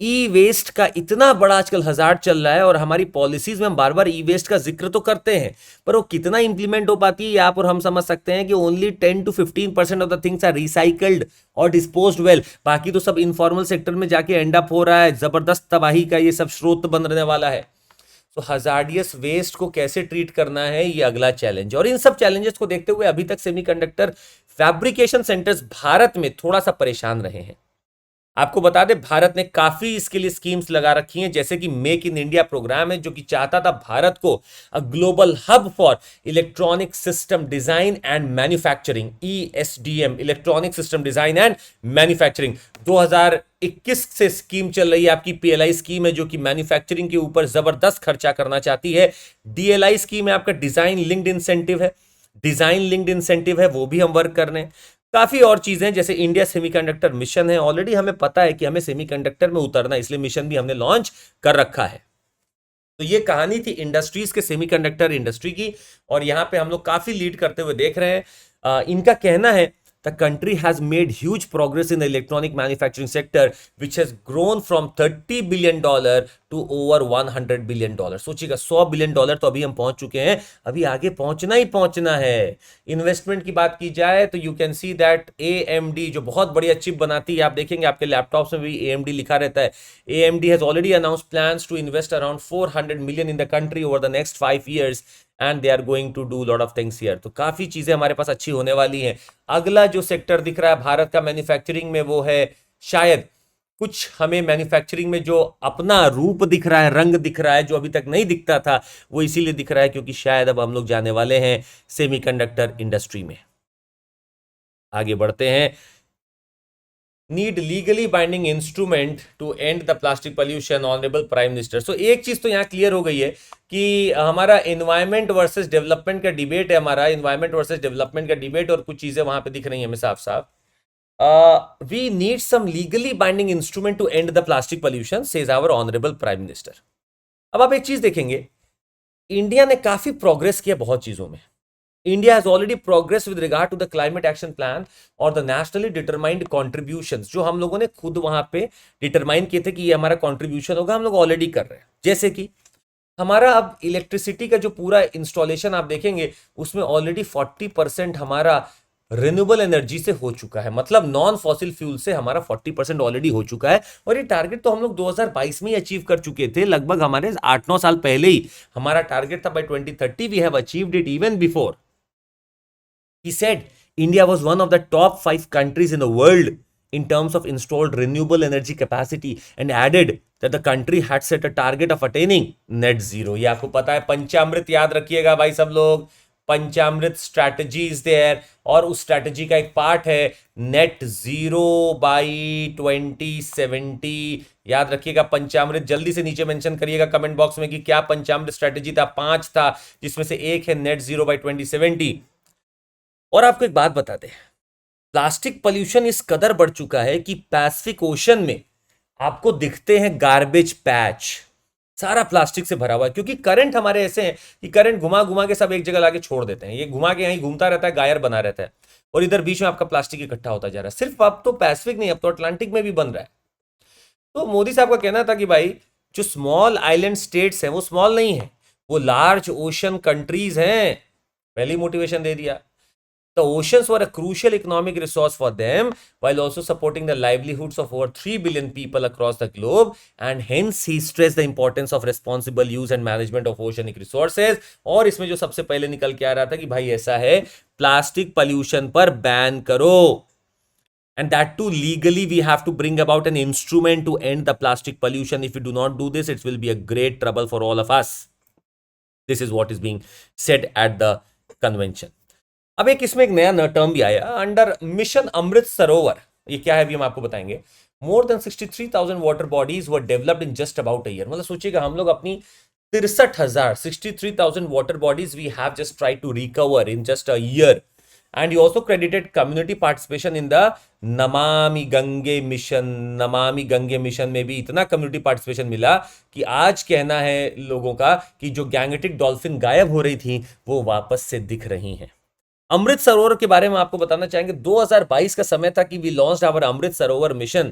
ई वेस्ट का इतना बड़ा आजकल हजार्ड चल रहा है, और हमारी पॉलिसीज में हम बार बार ई वेस्ट का जिक्र तो करते हैं, पर वो कितना इंप्लीमेंट हो पाती है आप और हम समझ सकते हैं कि only 10 to 15% of the things are recycled और डिस्पोज्ड वेल। बाकी तो सब इनफॉर्मल सेक्टर में जाके एंड अप हो रहा है। जबरदस्त तबाही का ये सब स्रोत बनने वाला है। तो हजार्डियस वेस्ट को कैसे ट्रीट करना है, ये अगला चैलेंज। और इन सब चैलेंजेस को देखते हुए अभी तक सेमीकंडक्टर फैब्रिकेशन सेंटर्स भारत में थोड़ा सा परेशान रहे हैं। आपको बता दें, भारत ने काफी इसके लिए स्कीम्स लगा रखी हैं, जैसे कि मेक इन इंडिया प्रोग्राम है, जो कि चाहता था भारत को a global hub for electronic system design and manufacturing, ESDM, electronic system design and manufacturing. 2021 से स्कीम चल रही है आपकी। पीएलआई स्कीम है जो कि मैन्युफैक्चरिंग के ऊपर जबरदस्त खर्चा करना चाहती है। डीएलआई स्कीम है आपका, डिजाइन लिंक्ड इंसेंटिव है। डिजाइन लिंक्ड इंसेंटिव है, वो भी हम वर्क कर रहे हैं। काफी और चीजें, जैसे इंडिया सेमीकंडक्टर मिशन है। ऑलरेडी हमें पता है कि हमें सेमीकंडक्टर में उतरना है, इसलिए मिशन भी हमने लॉन्च कर रखा है। तो ये कहानी थी इंडस्ट्रीज के, सेमीकंडक्टर इंडस्ट्री की। और यहां पे हम लोग काफी लीड करते हुए देख रहे हैं। इनका कहना है the country has made huge progress in the electronic manufacturing sector, which has grown from $30 billion to over $100 billion। सोचिएगा, $100 बिलियन तो अभी हम पहुंच चुके हैं, अभी आगे पहुंचना ही पहुंचना है। इन्वेस्टमेंट की बात की जाए तो you can see that AMD जो बहुत बढ़िया चिप बनाती है, आप देखेंगे आपके लैपटॉप्स में भी AMD लिखा रहता है। AMD has already announced plans to invest around 400 million in the country over the next 5 years, and they are going to do lot of things here. तो काफी चीजें हमारे पास अच्छी होने वाली हैं। अगला जो सेक्टर दिख रहा है भारत का मैन्युफैक्चरिंग में, वो है शायद कुछ हमें मैन्युफैक्चरिंग में जो अपना रूप दिख रहा है, रंग दिख रहा है, जो अभी तक नहीं दिखता था, वो इसीलिए दिख रहा है क्योंकि शायद अब हम लोग जाने वाले हैं सेमीकंडक्टर इंडस्ट्री में। आगे बढ़ते हैं। Need legally binding instrument to end the plastic pollution, honourable prime minister. So एक चीज तो यहाँ क्लियर हो गई है कि हमारा एनवायरमेंट वर्सेस डेवलपमेंट का डिबेट है, हमारा एनवायरमेंट वर्सेस डेवलपमेंट का डिबेट, और कुछ चीजें वहां पे दिख रही हैं हमें साफ साफ। We need some legally binding instrument to end the plastic pollution, says our honourable prime minister. अब आप एक चीज देखेंगे, इंडिया ने काफी प्रोग्रेस किया बहुत चीजों में। India has already progressed with regard to the climate action plan और the nationally determined contributions, जो हम लोगों ने खुद वहां पे डिटरमाइन किए थे कि ये हमारा कंट्रीब्यूशन होगा, हम लोग ऑलरेडी कर रहे हैं। जैसे कि हमारा अब इलेक्ट्रिसिटी का जो पूरा इंस्टॉलेशन आप देखेंगे, उसमें ऑलरेडी 40% हमारा रिन्यूएबल एनर्जी से हो चुका है। मतलब नॉन फॉसिल फ्यूल से हमारा 40% ऑलरेडी हो चुका है। और ये टारगेट तो हम लोग 2022 में ही अचीव कर चुके थे, लगभग हमारे 8-9 साल पहले ही हमारा टारगेट था by 2030 we have achieved it even before. He said India was one of the top 5 countries in the world in terms of installed renewable energy capacity and added that the country had set a target of attaining net zero। ये आपको पता है, पंचामृत याद रखिएगा भाई सब लोग। पंचामृत strategy is there, और उस स्ट्रैटेजी का एक पार्ट है नेट जीरो बाई 2070। याद रखिएगा पंचामृत, जल्दी से नीचे मेंशन करिएगा कमेंट बॉक्स में कि क्या पंचामृत स्ट्रैटेजी था। 5 था, जिसमें से एक है नेट जीरो बाई 2070। और आपको एक बात बता दें, प्लास्टिक पोल्यूशन इस कदर बढ़ चुका है कि पैसिफिक ओशन में आपको दिखते हैं गार्बेज पैच, सारा प्लास्टिक से भरा हुआ है। क्योंकि करंट हमारे ऐसे हैं कि करंट घुमा घुमा के सब एक जगह लाके छोड़ देते हैं, ये घुमा के यहीं घूमता रहता है, गायर बना रहता है, और इधर बीच में आपका प्लास्टिक इकट्ठा होता जा रहा है। सिर्फ अब तो पैसिफिक नहीं, अब तो अटलांटिक में भी बन रहा है। तो मोदी साहब का कहना था कि भाई जो स्मॉल आइलैंड स्टेट्स हैं वो स्मॉल नहीं है, वो लार्ज ओशन कंट्रीज हैं। पहली मोटिवेशन दे दिया। The oceans were a crucial economic resource for them, while also supporting the livelihoods of over 3 billion people across the globe, and hence he stressed the importance of responsible use and management of oceanic resources। और इसमें जो सबसे पहले निकल के आ रहा था कि भाई ऐसा है, प्लास्टिक पॉल्यूशन पर बैन करो, and that too legally we have to bring about an instrument to end the plastic pollution. If we do not do this, it will be a great trouble for all of us. This is what is being said at the convention. अब एक इसमें एक नया term भी आया under mission Amrit Sarovar. ये क्या है अभी हम आपको बताएंगे। More than 63,000 water bodies were developed in just about a year. मतलब सोचिएगा हम लोग अपनी 63,000 water bodies we have just try to recover in just a year. And you also credited community participation in the Namami Gange mission. Namami Gange mission में भी इतना community participation मिला कि आज कहना है लोगों का कि जो गैंगेटिक डॉल्फिन गायब हो रही थी वो वापस से दिख रही हैं। अमृत सरोवर के बारे में आपको बताना चाहेंगे, 2022 का समय था कि we launched our Amrit Sarovar mission,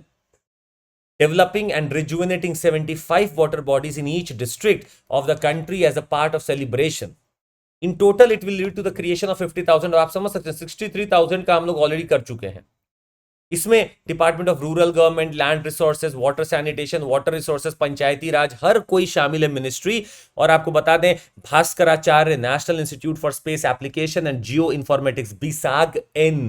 developing and rejuvenating 75 water bodies in each district of the country as a part of celebration. In total it will lead to the creation of 50,000। आप समझ सकते हैं 63,000 का हम लोग ऑलरेडी कर चुके हैं। इसमें department of rural government, land resources, water sanitation, water resources, Panchayati Raj, हर कोई शामिल है मिनिस्ट्री। और आपको बता दें Bhaskaracharya national institute for space application and geoinformatics BISAG-N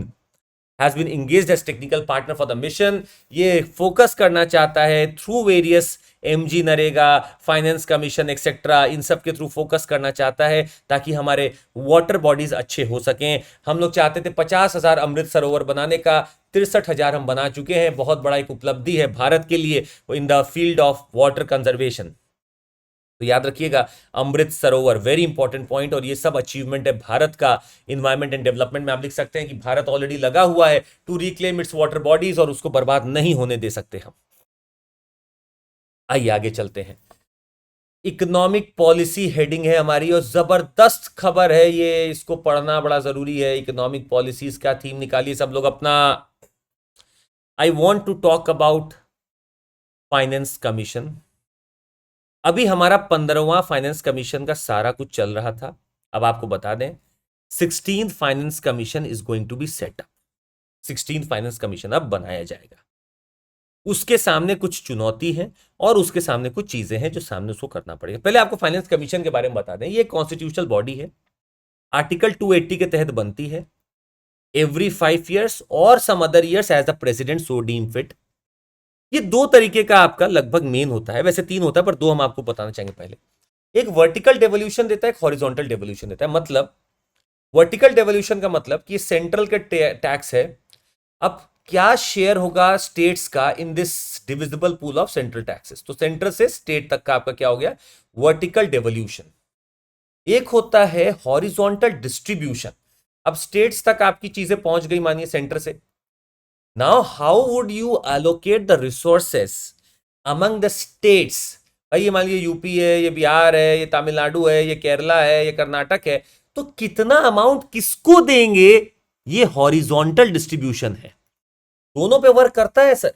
has been engaged as technical partner for the mission। ये फोकस करना चाहता है through various MG NREGA, finance commission etcetera, इन सब के थ्रू फोकस करना चाहता है ताकि हमारे वाटर बॉडीज अच्छे हो सकें। हम लोग चाहते थे 50,000 अमृत सरोवर बनाने का, 63,000 हम बना चुके हैं। बहुत बड़ा एक उपलब्धि है भारत के लिए in the field of water conservation. तो याद रखिएगा Amrit Sarovar very important point, और ये सब अचीवमेंट है भारत का इन्वायरमेंट एंड डेवलपमेंट में। आप लिख सकते हैं कि भारत ऑलरेडी लगा हुआ है to reclaim its water bodies, और उसको बर्बाद नहीं होने दे सकते हम। आइए आगे चलते हैं। इकोनॉमिक पॉलिसी हेडिंग है हमारी, और जबरदस्त खबर है ये, इसको पढ़ना बड़ा जरूरी है। इकोनॉमिक पॉलिसीज का थीम निकालिए सब लोग अपना। I want to talk about finance commission. अभी हमारा 15वां फाइनेंस कमीशन का सारा कुछ चल रहा था। अब आपको बता दें 16th finance commission is going to be set up. 16th finance commission अब बनाया जाएगा। उसके सामने कुछ चुनौती है और उसके सामने कुछ चीजें हैं जो सामने उसको करना पड़ेगा। पहले आपको फाइनेंस कमीशन के बारे में बता दें, ये कॉन्स्टिट्यूशनल बॉडी है, आर्टिकल 280 के तहत बनती है, एवरी 5 years और some other years as the president so deem fit. ये 2 तरीके का आपका लगभग मेन होता है, वैसे 3 होता है पर 2 हम आपको बताना चाहेंगे। पहले एक वर्टिकल डेवोल्यूशन देता है, एक हॉरिजॉन्टल डेवोल्यूशन देता है। मतलब वर्टिकल डेवोल्यूशन का मतलब कि सेंट्रल के टैक्स है, अब क्या शेयर होगा स्टेट्स का in this divisible pool of central taxes. तो सेंट्रल से स्टेट तक का आपका क्या हो गया, वर्टिकल डेवोल्यूशन। एक होता है हॉरिजॉन्टल डिस्ट्रीब्यूशन, अब स्टेट्स तक आपकी चीजें पहुंच गई मानिए सेंटर से। Now how would U allocate the resources among the states. भाई ये मान लीजिए यूपी है, ये बिहार है, ये तमिलनाडु है, ये केरला है, ये कर्नाटक है, तो कितना अमाउंट किसको देंगे, ये हॉरिजॉन्टल डिस्ट्रीब्यूशन है। दोनों पे वर्क करता है सर।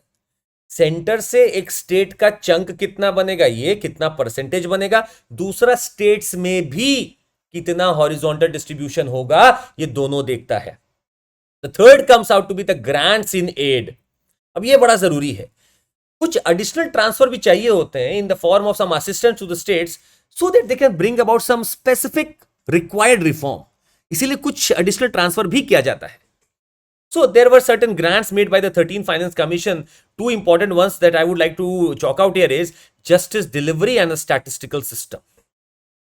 सेंटर से एक स्टेट का चंक कितना बनेगा, ये कितना परसेंटेज बनेगा, दूसरा स्टेट्स में भी कितना हॉरिजॉन्टल डिस्ट्रीब्यूशन होगा, ये दोनों देखता है। The third comes out to be the grants in aid. अब ये बड़ा जरूरी है, कुछ एडिशनल ट्रांसफर भी चाहिए होते हैं in the form of some assistance to the states so that they can bring about some specific required reform. इसीलिए कुछ एडिशनल ट्रांसफर भी किया जाता है। So there were certain grants made by the 13th Finance Commission. 2 important ones that I would like to chalk out here is justice delivery and a statistical system.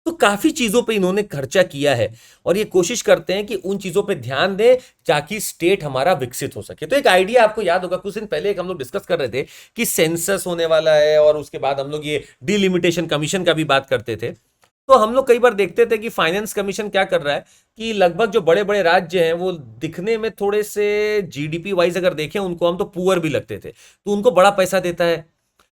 तो काफी चीजों पे इन्होंने खर्चा किया है और ये कोशिश करते हैं कि उन चीजों पे ध्यान दें ताकि स्टेट हमारा विकसित हो सके। तो एक आइडिया आपको याद होगा, कुछ दिन पहले एक हम लोग डिस्कस कर रहे थे कि सेंसस होने वाला है और उसके बाद हम लोग ये डिलिमिटेशन कमीशन का भी बात करते थे। तो हम लोग कई बार देखते थे कि फाइनेंस कमीशन क्या कर रहा है कि लगभग जो बड़े बड़े राज्य हैं वो दिखने में थोड़े से जीडीपी वाइज अगर देखें उनको हम तो पुअर भी लगते थे, तो उनको बड़ा पैसा देता है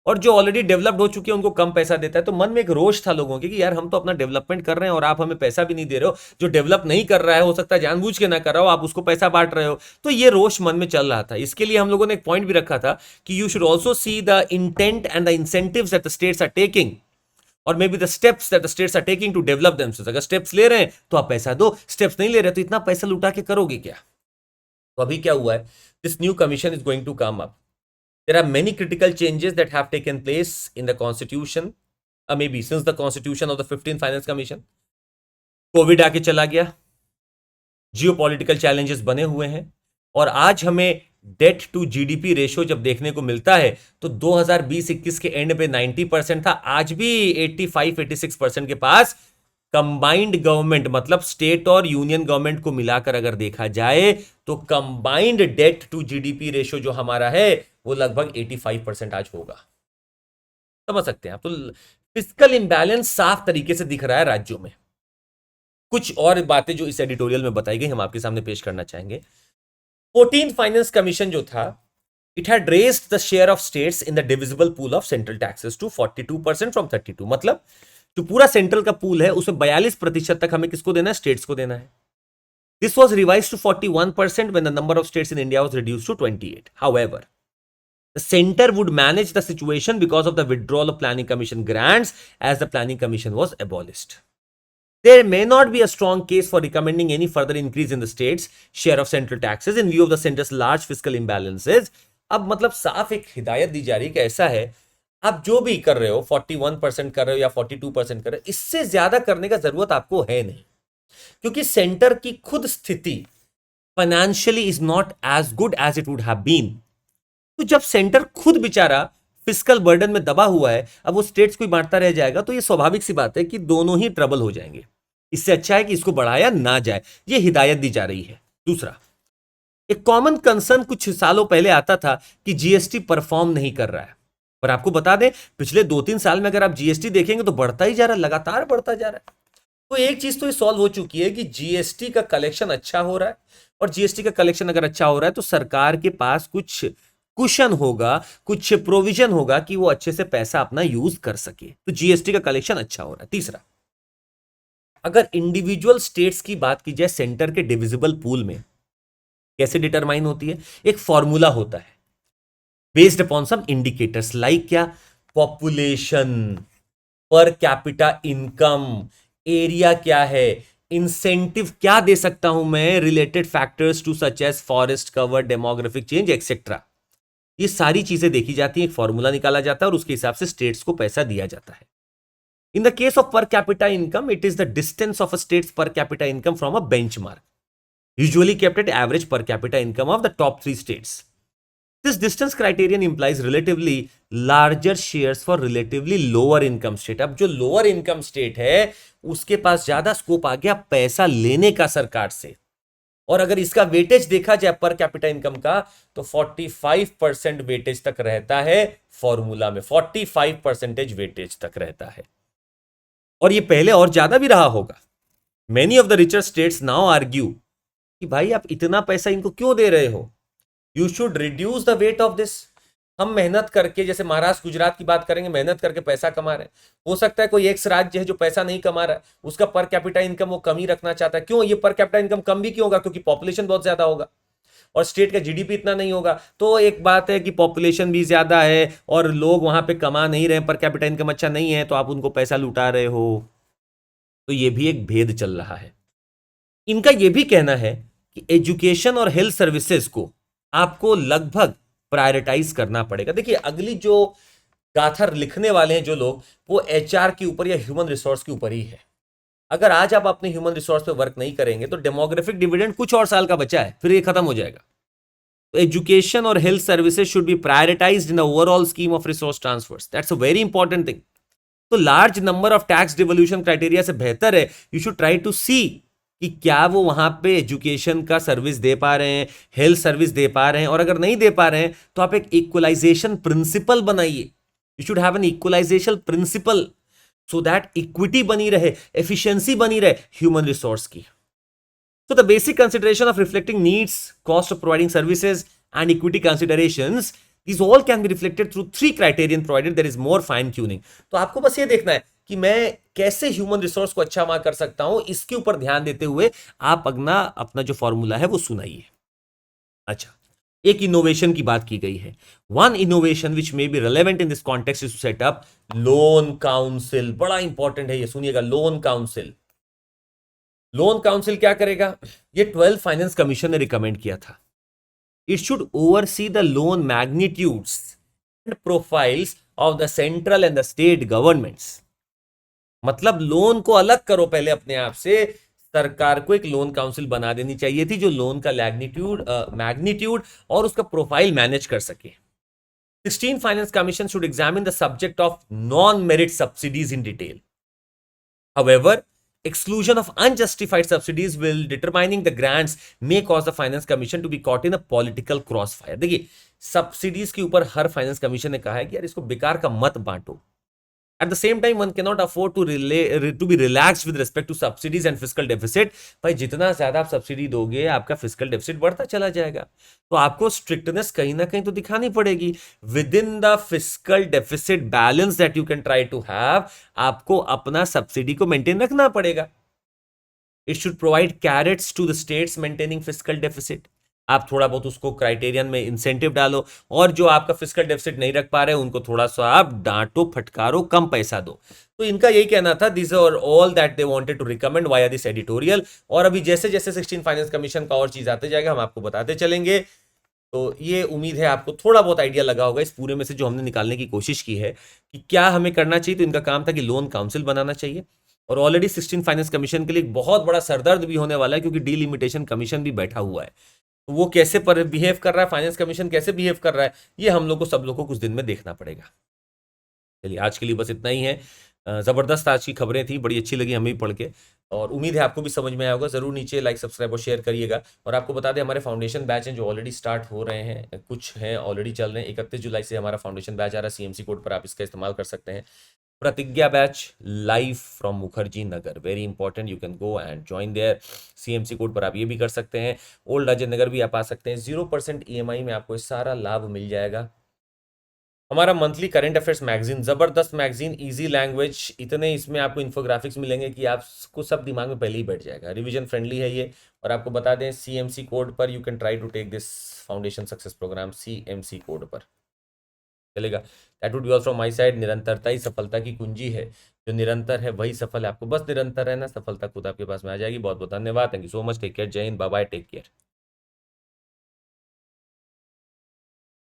और जो ऑलरेडी डेवलप्ड हो चुके हैं उनको कम पैसा देता है। तो मन में एक रोष था लोगों के कि यार हम तो अपना डेवलपमेंट कर रहे हैं और आप हमें पैसा भी नहीं दे रहे हो, जो डेवलप नहीं कर रहा है हो सकता है जानबूझ के ना कर रहा हो, आप उसको पैसा बांट रहे हो। तो ये रोष मन में चल रहा था। इसके लिए हम लोगों ने एक पॉइंट भी रखा था कि you should also see the intent and the incentives that the states are taking और may be the steps that the states are taking to develop themselves. अगर स्टेप्स ले रहे हैं तो आप पैसा दो, स्टेप्स नहीं ले रहे तो इतना पैसा लुटा के करोगे क्या। तो अभी क्या हुआ है, this new commission is going to come up. There are many critical changes that have taken place in the constitution, maybe since the constitution of the 15th Finance Commission. Covid आके चला गया, जियोपॉलिटिकल चैलेंजेस बने हुए हैं और आज हमें date to GDP ratio जब देखने को मिलता है तो 2020-21 के एंड पे 90% था, आज भी 85-86% के पास कंबाइंड गवर्नमेंट मतलब स्टेट और यूनियन गवर्नमेंट को मिलाकर अगर देखा जाए तो combined debt to GDP ratio जो हमारा है वो लगभग 85% आज होगा। समझ सकते हैं आप। तो फिस्कल इंबैलेंस साफ तरीके से दिख रहा है राज्यों में। कुछ और बातें जो इस एडिटोरियल में बताई गई हम आपके सामने पेश करना चाहेंगे। 14th फाइनेंस कमीशन जो था, it had raised the share of states in the divisible pool of central taxes to 42% from 32। मतलब जो पूरा सेंट्रल का पूल है उसमें 42% तक हमें किसको देना है, स्टेट्स को देना है। This was revised to 41% when the number of states in India was reduced to 28. However, the center would manage the situation because of the withdrawal of Planning Commission grants as the Planning Commission was abolished. There may not be a strong case for recommending any further increase in the state's share of central taxes in view of the center's large fiscal imbalances. अब मतलब साफ एक हिदायत दी जा रही है कि ऐसा है, आप जो भी कर रहे हो 41% कर रहे हो या 42% कर रहे हो, इससे ज्यादा करने का जरूरत आपको है नहीं, क्योंकि सेंटर की खुद स्थिति financially is not as good as it would have been. तो जब सेंटर खुद बेचारा फिस्कल बर्डन में दबा हुआ है, अब वो स्टेट्स को बांटता रह जाएगा तो ये स्वाभाविक सी बात है कि दोनों ही ट्रबल हो जाएंगे। इससे अच्छा है कि इसको बढ़ाया ना जाए, ये हिदायत दी जा रही है। दूसरा, एक कॉमन कंसर्न कुछ सालों पहले आता था कि जीएसटी परफॉर्म नहीं कर रहा है, पर आपको बता दें पिछले 2-3 साल में अगर आप जीएसटी देखेंगे तो बढ़ता ही जा रहा है, लगातार बढ़ता जा रहा है। तो एक चीज तो ये सॉल्व हो चुकी है कि जीएसटी का कलेक्शन अच्छा हो रहा है और जीएसटी का कलेक्शन अगर अच्छा हो रहा है तो सरकार के पास कुछ कुशन होगा, कुछ प्रोविजन होगा कि वो अच्छे से पैसा अपना यूज कर सके। तो जीएसटी का कलेक्शन अच्छा हो रहा है। तीसरा, अगर इंडिविजुअल स्टेट्स की बात की जाए सेंटर के डिविजिबल पूल में कैसे डिटरमाइन होती है, एक फॉर्मूला होता है based upon some indicators like क्या, population, per capita income, area क्या है, इंसेंटिव क्या दे सकता हूं मैं, related factors to such as forest cover, demographic change etcetera. ये सारी चीजें देखी जाती हैं, एक फॉर्मूला निकाला जाता है और उसके हिसाब से स्टेट्स को पैसा दिया जाता है। इन द केस ऑफ पर capita income, it is the distance of a states पर capita income from a benchmark, usually kept at average पर capita income of the top 3 states. This distance criterion implies relatively larger shares for relatively lower income state. अब जो lower income state है उसके पास ज्यादा scope आ गया पैसा लेने का सरकार से, और अगर इसका वेटेज देखा जाए पर कैपिटा इनकम का तो 45% वेटेज तक रहता है फॉर्मूला में, 45% वेटेज तक रहता है, और ये पहले और ज्यादा भी रहा होगा। Many of the richer states now argue कि भाई आप इतना पैसा इनको क्यों दे रहे हो, you should reduce the weight of this. हम मेहनत करके, जैसे महाराष्ट्र गुजरात की बात करेंगे, मेहनत करके पैसा कमा रहे हैं, हो सकता है कोई एक राज्य है जो पैसा नहीं कमा रहा है, उसका पर कैपिटा इनकम वो कम ही रखना चाहता है। क्यों ये पर कैपिटा इनकम कम भी क्यों होगा, क्योंकि पॉपुलेशन बहुत ज्यादा होगा और स्टेट का जीडीपी इतना नहीं होगा। तो एक बात है कि पॉपुलेशन भी ज्यादा है और लोग वहां पे कमा नहीं रहे, पर कैपिटा इनकम अच्छा नहीं है, तो आप उनको पैसा लुटा रहे हो। तो ये भी एक भेद चल रहा है। इनका यह भी कहना है कि एजुकेशन और हेल्थ सर्विसेज को आपको लगभग प्रायोरिटाइज करना पड़ेगा। देखिए अगली जो गाथा लिखने वाले हैं जो लोग, वो एचआर के ऊपर या ह्यूमन रिसोर्स के ऊपर ही है। अगर आज आप अपने ह्यूमन रिसोर्स पे वर्क नहीं करेंगे तो डेमोग्राफिक डिविडेंड कुछ और साल का बचा है, फिर ये खत्म हो जाएगा। तो एजुकेशन और health services should be prioritised in the overall scheme of resource transfers, that's a very important thing. तो large number of tax devolution criteria से बेहतर है you should try to see कि क्या वो वहां पे एजुकेशन का सर्विस दे पा रहे हैं, हेल्थ सर्विस दे पा रहे हैं, और अगर नहीं दे पा रहे हैं तो आप एक इक्वलाइजेशन प्रिंसिपल बनाइए। You should have an equalisation principle so that equity बनी रहे, एफिशिएंसी बनी रहे ह्यूमन रिसोर्स की। So the basic consideration of reflecting needs, cost of providing services, and equity considerations, these all can be reflected through three criterion provided. There is more fine tuning. तो आपको बस ये देखना है कि मैं कैसे ह्यूमन रिसोर्स को अच्छा कर सकता हूं, इसके ऊपर ध्यान देते हुए आप अपना जो फॉर्मूला है वो सुनाइए। अच्छा, एक इनोवेशन की बात की गई है। One innovation which may be relevant in this context is to set up loan council. बड़ा इंपॉर्टेंट है ये, सुनिएगा, लोन काउंसिल। लोन काउंसिल क्या करेगा? ये 12 फाइनेंस कमीशन ने रिकमेंड किया था। It should oversee the loan magnitudes and profiles of the central and the state governments. मतलब लोन को अलग करो पहले अपने आप से। सरकार को एक लोन काउंसिल बना देनी चाहिए थी जो लोन का मैग्नीट्यूड और उसका प्रोफाइल मैनेज कर सके। 16 finance commission should examine the subject of non merit subsidies in detail. However, exclusion of unjustified subsidies will determining the grants may cause the finance commission to be caught in a political crossfire। देखिए, subsidies के ऊपर हर finance commission ने कहा है कि यार इसको बेकार का मत बांटो। At the same time, one cannot afford to be relaxed with respect to subsidies and fiscal deficit। भाई जितना ज्यादा आप सब्सिडी दोगे आपका फिजिकल डेफिसिट बढ़ता चला जाएगा, तो आपको स्ट्रिक्टनेस कहीं ना कहीं तो दिखानी पड़ेगी। Within the fiscal deficit balance that you can try to have, आपको अपना सब्सिडी को मेंटेन रखना पड़ेगा। It should provide carrots to the states maintaining fiscal deficit. आप थोड़ा बहुत उसको क्राइटेरियन में इंसेंटिव डालो, और जो आपका फिजिकल डेफिसिट नहीं रख पा रहे उनको थोड़ा सा आप डांटो, फटकारो, कम पैसा दो। तो इनका यही कहना था, this are all that they wanted to recommend via this editorial. और अभी जैसे जैसे 16 फाइनेंस कमीशन का और चीज आते जाएगा हम आपको बताते चलेंगे। तो ये उम्मीद है आपको थोड़ा बहुत आइडिया लगा होगा इस पूरे में से जो हमने निकालने की कोशिश की है कि क्या हमें करना चाहिए। तो इनका काम था कि लोन काउंसिल बनाना चाहिए, और ऑलरेडी 16 फाइनेंस कमीशन के लिए एक बहुत बड़ा सरदर्द भी होने वाला है क्योंकि डीलिमिटेशन कमीशन भी बैठा हुआ है। तो वो कैसे बिहेव कर रहा है, फाइनेंस कमीशन कैसे बिहेव कर रहा है, ये हम लोग को सब लोग को कुछ दिन में देखना पड़ेगा। चलिए, आज के लिए बस इतना ही है। ज़बरदस्त आज की खबरें थी, बड़ी अच्छी लगी हमें भी पढ़ के, और उम्मीद है आपको भी समझ में आया होगा। ज़रूर नीचे लाइक, सब्सक्राइब और शेयर करिएगा। और आपको बता दें, हमारे फाउंडेशन बैच हैं जो ऑलरेडी स्टार्ट हो रहे हैं, कुछ हैं ऑलरेडी चल रहे हैं। 31 जुलाई से हमारा फाउंडेशन बैच आ रहा है, CMC कोड पर आप इसका इस्तेमाल कर सकते हैं। प्रतिज्ञा batch live from Mukherjee Nagar, very important, you can go and join there. CMC code पर आप ये भी कर सकते हैं। ओल्ड अजय नगर भी आप आ सकते हैं। 0% EMI में आपको सारा लाभ मिल जाएगा। हमारा मंथली करंट अफेयर्स मैगजीन, जबरदस्त मैगजीन, इजी लैंग्वेज, इतने इसमें आपको इन्फोग्राफिक्स मिलेंगे कि आपको सब दिमाग में पहले ही बैठ जाएगा। रिवीजन फ्रेंडली है ये। और आपको बता दें, CMC कोड पर you can try to take this foundation success programme CMC code पर चलेगा। That would be all from my side. निरंतरता ही सफलता की कुंजी है, जो निरंतर है वही सफल है। आपको बस निरंतर रहना, सफलता खुद आपके पास में आ जाएगी। बहुत बहुत धन्यवाद, thank you so much, take care, Jai Hind, bye bye, take care.